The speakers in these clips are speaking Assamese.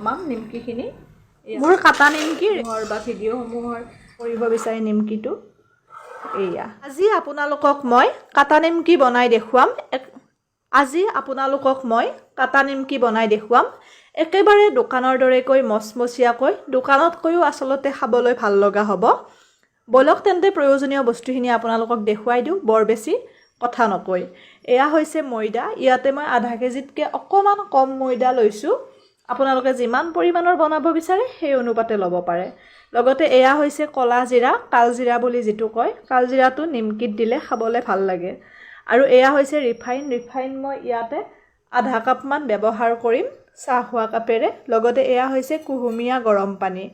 অকণমান নিমকিখিনি মোৰ কাটা নিমকিৰ বা ভিডিঅ'সমূহৰ কৰিব বিচাৰি নিমকিটো এয়া আজি আপোনালোকক মই কাটা নিমকি বনাই দেখুৱাম একেবাৰে দোকানৰ দৰেকৈ মচমচীয়াকৈ দোকানতকৈও আচলতে খাবলৈ ভাল লগা হ'ব বলক তেন্তে প্ৰয়োজনীয় বস্তুখিনি আপোনালোকক দেখুৱাই দিওঁ বৰ বেছি কথা নকৈ এয়া হৈছে ময়দা ইয়াতে মই আধা কেজিতকৈ অকণমান কম ময়দা লৈছোঁ আপোনালোকে যিমান পৰিমাণৰ বনাব বিচাৰে সেই অনুপাতে ল'ব পাৰে লগতে এয়া হৈছে কলা জিৰা কালজিৰা বুলি যিটো কয় কালজিৰাটো নিমকিত দিলে খাবলৈ ভাল লাগে আৰু এয়া হৈছে ৰিফাইন মই ইয়াতে আধা কাপমান ব্যৱহাৰ কৰিম চাহ খোৱা কাপেৰে লগতে এয়া হৈছে কুহুমীয়া গৰম পানী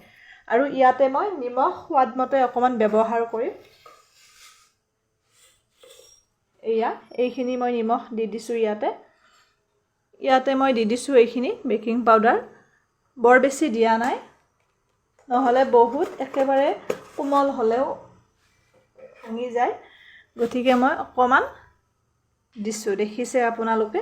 আৰু ইয়াতে মই নিমখ সোৱাদমতে অকণমান ব্যৱহাৰ কৰিম এয়া এইখিনি মই নিমখ দি দিছোঁ ইয়াতে মই দি দিছোঁ এইখিনি বেকিং পাউডাৰ বৰ বেছি দিয়া নাই নহ'লে বহুত একেবাৰে কোমল হ'লেও ভাঙি যায় গতিকে মই অকণমান দিছোঁ দেখিছে আপোনালোকে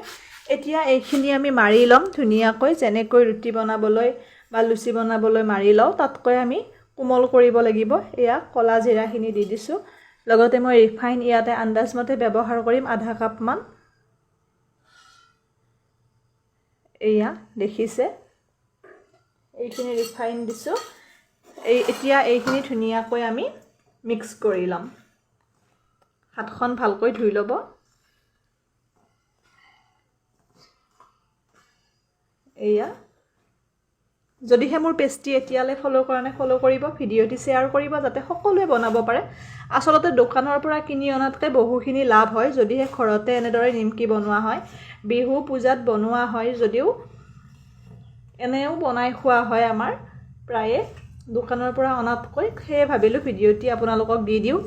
এতিয়া এইখিনি আমি মাৰি ল'ম ধুনীয়াকৈ যেনেকৈ ৰুটি বনাবলৈ বা লুচি বনাবলৈ মাৰি লওঁ তাতকৈ আমি কোমল কৰিব লাগিব এয়া কলা জিৰাখিনি দি দিছোঁ লগতে মই ৰিফাইন ইয়াতে আন্দাজমতে ব্যৱহাৰ কৰিম আধা কাপমান এয়া দেখিছে এইখিনি ৰিফাইন দিছোঁ এতিয়া এইখিনি ধুনীয়াকৈ আমি মিক্স কৰি ল'ম হাতখন ভালকৈ ধুই ল'ব এয়া যদিহে মোৰ পেজটি এতিয়ালৈ ফ'ল' কৰা নাই ফ'ল' কৰিব ভিডিঅ'টি শ্বেয়াৰ কৰিব যাতে সকলোৱে বনাব পাৰে আচলতে দোকানৰ পৰা কিনি অনাতকৈ বহুখিনি লাভ হয় যদিহে ঘৰতে এনেদৰে নিমকি বনোৱা হয় বিহু পূজাত বনোৱা হয় যদিও এনেও বনাই খোৱা হয় আমাৰ প্ৰায়ে দোকানৰ পৰা অনাতকৈ সেয়ে ভাবিলোঁ ভিডিঅ'টি আপোনালোকক দি দিওঁ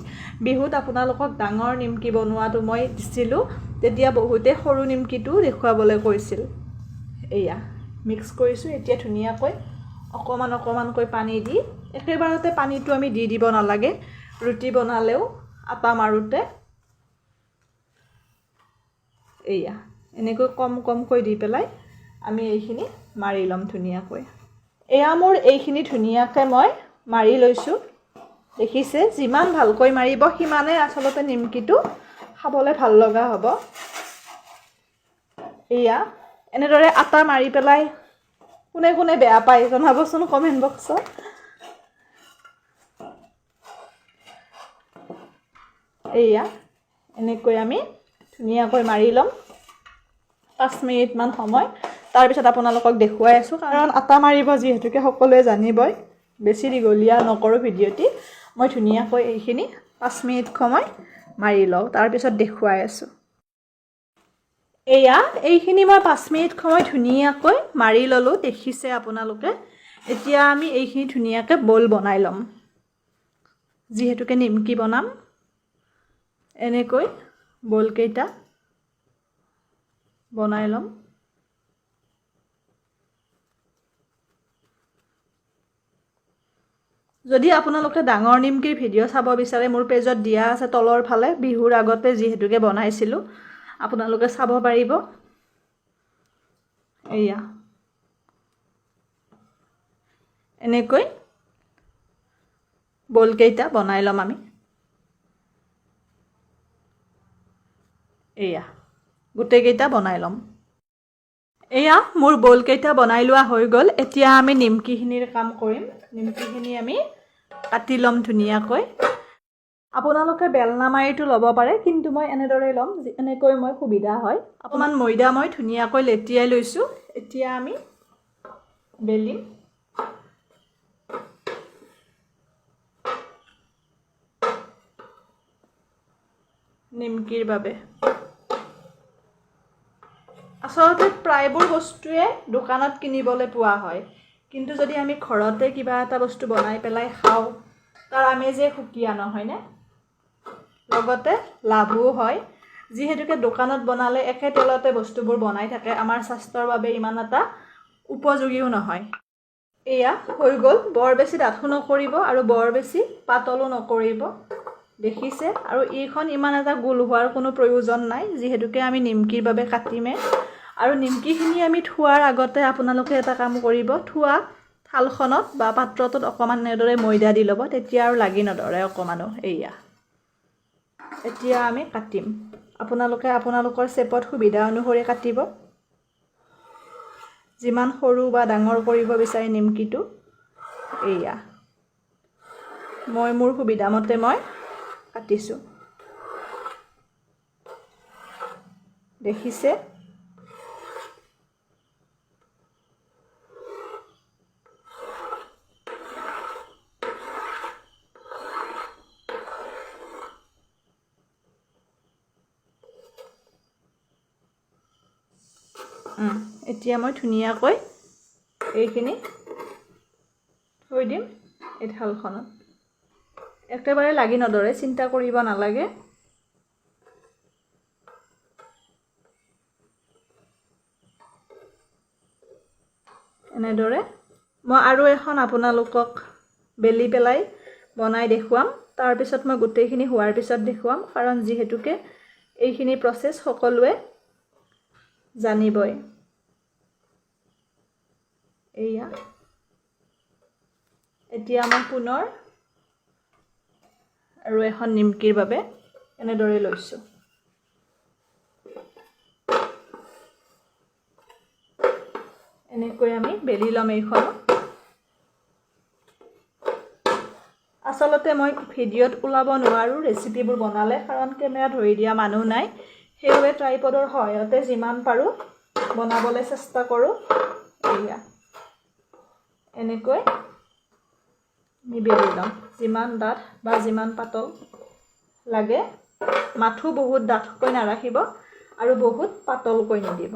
বিহুত আপোনালোকক ডাঙৰ নিমকি বনোৱাটো মই দিছিলোঁ তেতিয়া বহুতে সৰু নিমকিটো দেখুৱাবলৈ কৈছিল এয়া মিক্স কৰিছোঁ এতিয়া ধুনীয়াকৈ অকণমানকৈ পানী দি একেবাৰতে পানীটো আমি দি দিব নালাগে ৰুটি বনালেও আটা মাৰোঁতে এয়া এনেকৈ কমকৈ দি পেলাই আমি এইখিনি মাৰি ল'ম ধুনীয়াকৈ এয়া মোৰ এইখিনি ধুনীয়াকৈ মই মাৰি লৈছোঁ দেখিছে যিমান ভালকৈ মাৰিব সিমানেই আচলতে নিমকিটো খাবলৈ ভাল লগা হ'ব এয়া এনেদৰে আটা মাৰি পেলাই কোনে বেয়া পায় জনাবচোন কমেণ্ট বক্সত এয়া এনেকৈ আমি ধুনীয়াকৈ মাৰি ল'ম 5 মিনিটমান সময় তাৰপিছত আপোনালোকক দেখুৱাই আছোঁ কাৰণ আটা মাৰিব যিহেতুকে সকলোৱে জানিবই বেছি দীঘলীয়া নকৰোঁ ভিডিঅ'টি মই ধুনীয়াকৈ এইখিনি 5 মিনিট সময় মাৰি লওঁ তাৰপিছত দেখুৱাই আছোঁ এয়া এইখিনি মই 5 মিনিট সময় ধুনীয়াকৈ মাৰি ল'লোঁ দেখিছে আপোনালোকে এতিয়া আমি এইখিনি ধুনীয়াকৈ বল বনাই ল'ম যিহেতুকে নিমকি বনাম এনেকৈ বলকেইটা বনাই ল'ম যদি আপোনালোকে ডাঙৰ নিমকিৰ ভিডিঅ' চাব বিচাৰে মোৰ পেজত দিয়া আছে তলৰ ফালে বিহুৰ আগতে যিহেতুকে বনাইছিলোঁ আপোনালোকে চাব পাৰিব এয়া এনেকৈ বলকেইটা বনাই ল'ম আমি এয়া গোটেইকেইটা বনাই ল'ম এয়া মোৰ বলকেইটা বনাই লোৱা হৈ গ'ল এতিয়া আমি নিমকিখিনিৰ কাম কৰিম নিমকিখিনি আমি কাটি ল'ম ধুনীয়াকৈ আপোনালোকে বেলনা মাৰিটো ল'ব পাৰে কিন্তু মই এনেদৰে ল'ম এনেকৈ মই সুবিধা হয় অকণমান ময়দা মই ধুনীয়াকৈ লেটিয়াই লৈছোঁ এতিয়া আমি বেলিম নিমকিৰ বাবে আচলতে প্ৰায়বোৰ বস্তুৱে দোকানত কিনিবলৈ পোৱা হয় কিন্তু যদি আমি ঘৰতে কিবা এটা বস্তু বনাই পেলাই খাওঁ তাৰ আমেজে সুকীয়া নহয়নে লগতে লাভো হয় যিহেতুকে দোকানত বনালে একে তেলতে বস্তুবোৰ বনাই থাকে আমাৰ স্বাস্থ্যৰ বাবে ইমান এটা উপযোগীও নহয় এয়া হৈ গ'ল বৰ বেছি ডাঠো নকৰিব আৰু বৰ বেছি পাতলো নকৰিব দেখিছে আৰু এইখন ইমান এটা গোল হোৱাৰ কোনো প্ৰয়োজন নাই যিহেতুকে আমি নিমকিৰ বাবে কাটিমে আৰু নিমকিখিনি আমি থোৱাৰ আগতে আপোনালোকে এটা কাম কৰিব, থোৱা থালখনত বা পাত্ৰটোত অকণমান এনেদৰে ময়দা দি ল'ব, তেতিয়া আৰু লাগি নধৰে অকণমানো। এয়া এতিয়া আমি কাটিম। আপোনালোকে আপোনালোকৰ শ্বেপত সুবিধা অনুসৰি কাটিব, যিমান সৰু বা ডাঙৰ কৰিব বিচাৰে নিমকিটো। এয়া মই মোৰ সুবিধা মতে মই কাটিছোঁ, দেখিছে? এতিয়া মই ধুনীয়াকৈ এইখিনি থৈ দিম এই থালখনত। একেবাৰে লাগি নধৰে, চিন্তা কৰিব নালাগে। এনেদৰে মই আৰু এখন আপোনালোকক বেলি পেলাই বনাই দেখুৱাম। তাৰপিছত মই গোটেইখিনি হোৱাৰ পিছত দেখুৱাম, কাৰণ যিহেতুকে এইখিনি প্ৰচেছ সকলোৱে জানিবই। এয়া এতিয়া মই পুনৰ আৰু এখন নিমকিৰ বাবে এনেদৰে লৈছোঁ। এনেকৈ আমি বেলি ল'ম এইখন। আচলতে মই ভিডিঅ'ত ওলাব নোৱাৰোঁ ৰেচিপিবোৰ বনালে, কাৰণ কেমেৰা ধৰি দিয়া মানুহ নাই। সেইবাবে ট্ৰাইপডৰ সহায়তে যিমান পাৰোঁ বনাবলৈ চেষ্টা কৰোঁ। এয়া এনেকৈ আমি বেলি ল'ম, যিমান ডাঠ বা যিমান পাতল লাগে। মাথো বহুত ডাঠকৈ নাৰাখিব আৰু বহুত পাতলকৈ নিদিব।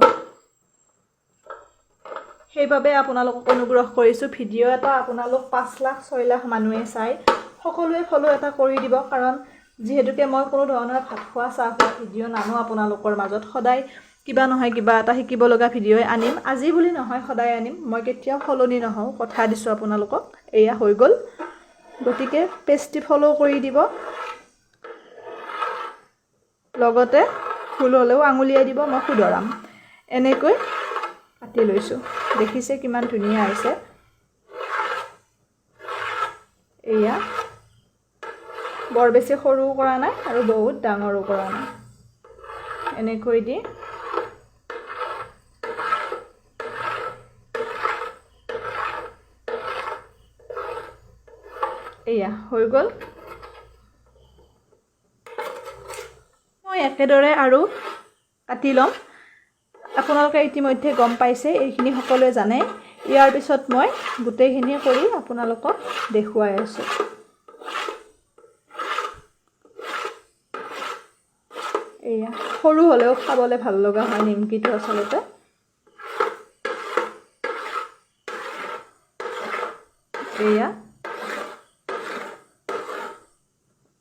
সেইবাবে আপোনালোকক অনুগ্ৰহ কৰিছোঁ, ভিডিঅ' এটা আপোনালোক 5 লাখ 6 লাখ মানুহে চাই, সকলোৱে ফ'ল' এটা কৰি দিব। কাৰণ যিহেতুকে মই কোনো ধৰণৰ ভাত খোৱা চাহ খোৱা ভিডিঅ' নানো আপোনালোকৰ মাজত। সদায় কিবা নহয় কিবা এটা শিকিব লগা ভিডিঅ'ই আনিম, আজি বুলি নহয় সদায় আনিম। মই কেতিয়াও সলনি নহওঁ, কথা দিছোঁ আপোনালোকক। এয়া হৈ গ'ল, গতিকে পেজটি ফ'ল' কৰি দিব। লগতে ভুল হ'লেও আঙুলিয়াই দিব, মই শুধৰাম। এনেকৈ কাটি লৈছোঁ, দেখিছে কিমান ধুনীয়া হৈছে। এয়া বৰ বেছি সৰুও কৰা নাই আৰু বহুত ডাঙৰো কৰা নাই। এনেকৈ দি এয়া হৈ গ'ল। মই একেদৰে আৰু কাটি ল'ম। আপোনালোকে ইতিমধ্যে গম পাইছে, এইখিনি সকলোৱে জানে। ইয়াৰ পিছত মই গোটেইখিনি কৰি আপোনালোকক দেখুৱাই আছোঁ। এয়া সৰু হ'লেও খাবলৈ ভাল লগা হয় নিমকিটো আচলতে। এয়া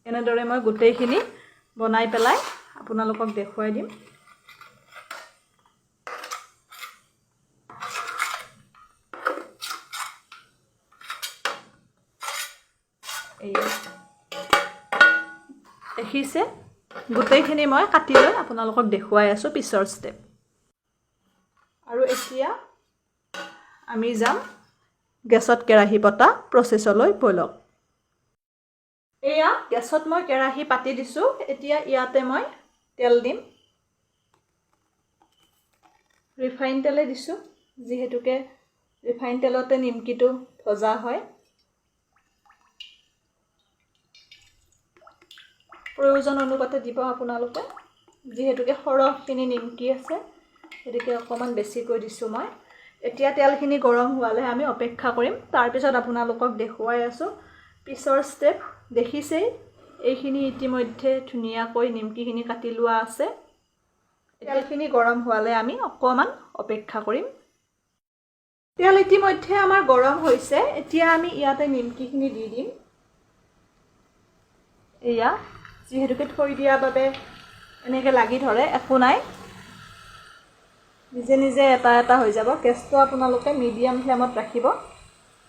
এনেদৰে মই গোটেইখিনি বনাই পেলাই আপোনালোকক দেখুৱাই দিম। এয়া দেখিছে, গোটেইখিনি মই কাটি লৈ আপোনালোকক দেখুৱাই আছোঁ পিছৰ ষ্টেপ। আৰু এতিয়া আমি যাম গেছত কেৰাহী পতা প্ৰচেছলৈ, ব'লক। এয়া গেছত মই কেৰাহী পাতি দিছোঁ। এতিয়া ইয়াতে মই তেল দিম। ৰিফাইন তেলে দিছোঁ, যিহেতুকে ৰিফাইন তেলতে নিমকিটো ভজা হয়। প্ৰয়োজন অনুপাতে দিব আপোনালোকে, যিহেতুকে সৰহখিনি নিমকি আছে, গতিকে অকণমান বেছিকৈ দিছোঁ মই। এতিয়া তেলখিনি গৰম হোৱালে আমি অপেক্ষা কৰিম। তাৰপিছত আপোনালোকক দেখুৱাই আছোঁ পিছৰ ষ্টেপ। দেখিছেই, এইখিনি ইতিমধ্যে ধুনীয়াকৈ নিমকিখিনি কাটি লোৱা আছে। তেলখিনি গৰম হোৱালে আমি অকণমান অপেক্ষা কৰিম। তেল ইতিমধ্যে আমাৰ গৰম হৈছে। এতিয়া আমি ইয়াতে নিমকিখিনি দি দিম। এয়া যিহেতুকে থৈ দিয়াৰ বাবে এনেকৈ লাগি ধৰে, একো নাই, নিজে নিজে এটা এটা হৈ যাব। গেছটো আপোনালোকে মিডিয়াম ফ্লেমত ৰাখিব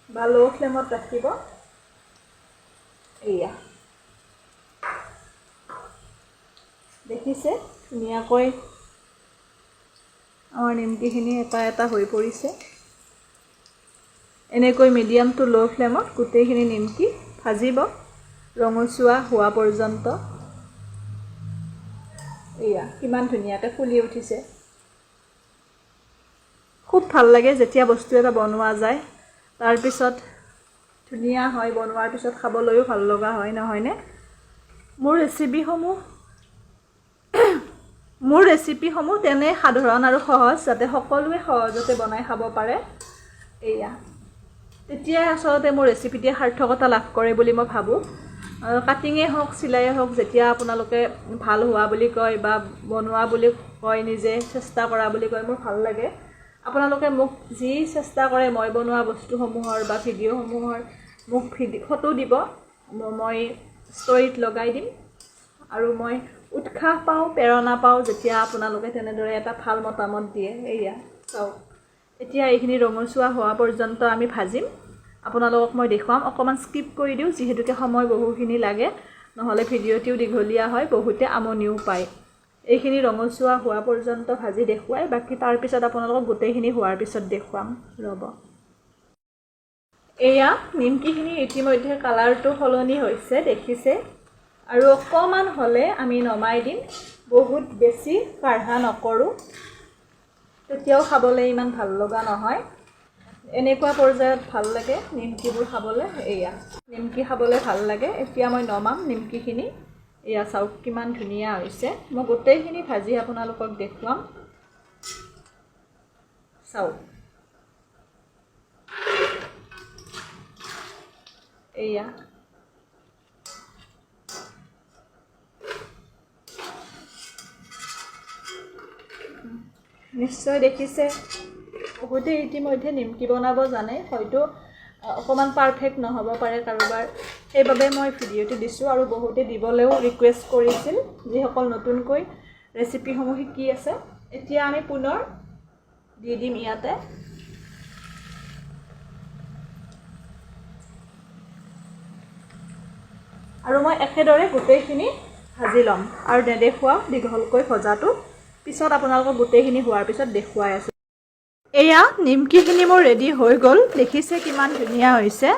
বা ল' ফ্লেমত ৰাখিব। এয়া দেখিছে ধুনীয়াকৈ আমাৰ নিমকিখিনি এটা এটা হৈ পৰিছে এনেকৈ মিডিয়াম টু ল' ফ্লেমত গোটেইখিনি নিমকি ভাজিব ৰঙচুৱা হোৱা পৰ্যন্ত এয়া কিমান ধুনীয়াকৈ ফুলি উঠিছে খুব ভাল লাগে যেতিয়া বস্তু এটা বনোৱা যায় তাৰপিছত ধুনীয়া হয় বনোৱাৰ পিছত খাবলৈও ভাল লগা হয় নহয়নে মোৰ ৰেচিপিসমূহ তেনে সাধাৰণ আৰু সহজ যাতে সকলোৱে সহজতে বনাই খাব পাৰে এয়া তেতিয়াই আচলতে মোৰ ৰেচিপিটোৱে সাৰ্থকতা লাভ কৰে বুলি মই ভাবোঁ কাটিঙে হওক চিলাইয়ে হওক যেতিয়া আপোনালোকে ভাল হোৱা বুলি কয় বা বনোৱা বুলি কয় নিজে চেষ্টা কৰা বুলি কয় মোৰ ভাল লাগে আপোনালোকে মোক যি চেষ্টা কৰে মই বনোৱা বস্তুসমূহৰ বা ভিডিঅ'সমূহৰ মোক ফটো দিব মই ষ্টৰিত লগাই দিম আৰু মই উৎসাহ পাওঁ প্ৰেৰণা পাওঁ যেতিয়া আপোনালোকে তেনেদৰে এটা ভাল মতামত দিয়ে এয়া চাওক এতিয়া এইখিনি ৰঙচুৱা হোৱা পৰ্যন্ত আমি ভাজিম আপোনালোকক মই দেখুৱাম অকণমান স্কিপ কৰি দিওঁ যিহেতুকে সময় বহুখিনি লাগে নহ'লে ভিডিঅ'টিও দীঘলীয়া হয় বহুতে আমনিও পায় এইখিনি ৰঙচুৱা হোৱা পৰ্যন্ত ভাজি দেখুৱাই বাকী তাৰপিছত আপোনালোকক গোটেইখিনি হোৱাৰ পিছত দেখুৱাম ৰ'ব এয়া নিমকিখিনি ইতিমধ্যে কালাৰটো সলনি হৈছে দেখিছে আৰু অকণমান হ'লে আমি নমাই দিম বহুত বেছি কাঢ়া নকৰোঁ তেতিয়াও খাবলৈ ইমান ভাল লগা নহয় এনেকুৱা পৰ্যায়ত ভাল লাগে নিমকিবোৰ খাবলৈ এয়া নিমকি খাবলৈ ভাল লাগে এতিয়া মই নমাম নিমকিখিনি এয়া চাওক কিমান ধুনীয়া হৈছে মই গোটেইখিনি ভাজি আপোনালোকক দেখুৱাম চাওক এয়া নিশ্চয় দেখিছে বহুতে ইতিমধ্যে নিমকি বনাব জানে হয়তো অকণমান পাৰফেক্ট নহ'ব পাৰে কাৰোবাৰ সেইবাবে মই ভিডিঅ'টো দিছোঁ আৰু বহুতে দিবলৈও ৰিকুৱেষ্ট কৰিছিল যিসকল নতুনকৈ ৰেচিপিসমূহ শিকি আছে এতিয়া আমি পুনৰ দি দিম ইয়াতে আৰু মই একেদৰে গোটেইখিনি ভাজি ল'ম আৰু নেদেখুৱাওঁ দীঘলকৈ ভজাটো পিছত আপোনালোকক গোটেইখিনি হোৱাৰ পিছত দেখুৱাই আছোঁ এয়া নিমকিখিনি মোৰ ৰেডি হৈ গ'ল দেখিছে কিমান ধুনীয়া হৈছে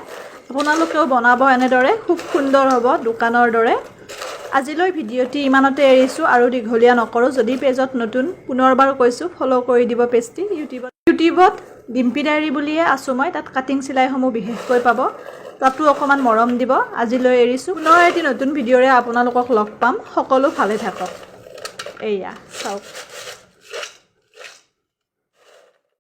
আপোনালোকেও বনাব এনেদৰে খুব সুন্দৰ হ'ব দোকানৰ দৰে আজিলৈ ভিডিঅ'টি ইমানতে এৰিছোঁ আৰু দীঘলীয়া নকৰোঁ যদি পেজত নতুন পুনৰবাৰ কৈছোঁ ফ'ল' কৰি দিব পেজটি ইউটিউবত ডিম্পি ডায়েৰী বুলিয়ে আছোঁ মই তাত কাটিং চিলাইসমূহ বিশেষকৈ পাব তাতো অকণমান মৰম দিব আজিলৈ এৰিছোঁ পুনৰ এটি নতুন ভিডিঅ'ৰে আপোনালোকক লগ পাম সকলো ভালে থাকক এয়া চাওক